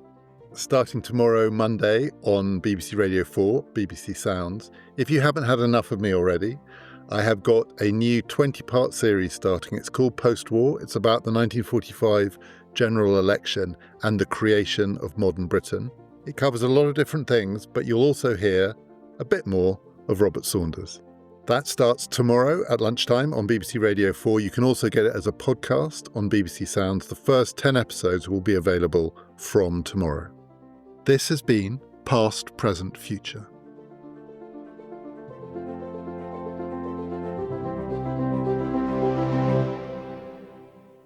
Starting tomorrow, Monday, on BBC Radio 4, BBC Sounds, if you haven't had enough of me already, I have got a new 20-part series starting. It's called Post-War. It's about the 1945 general election and the creation of modern Britain. It covers a lot of different things, but you'll also hear a bit more of Robert Saunders. That starts tomorrow at lunchtime on BBC Radio 4. You can also get it as a podcast on BBC Sounds. The first 10 episodes will be available from tomorrow. This has been Past, Present, Future.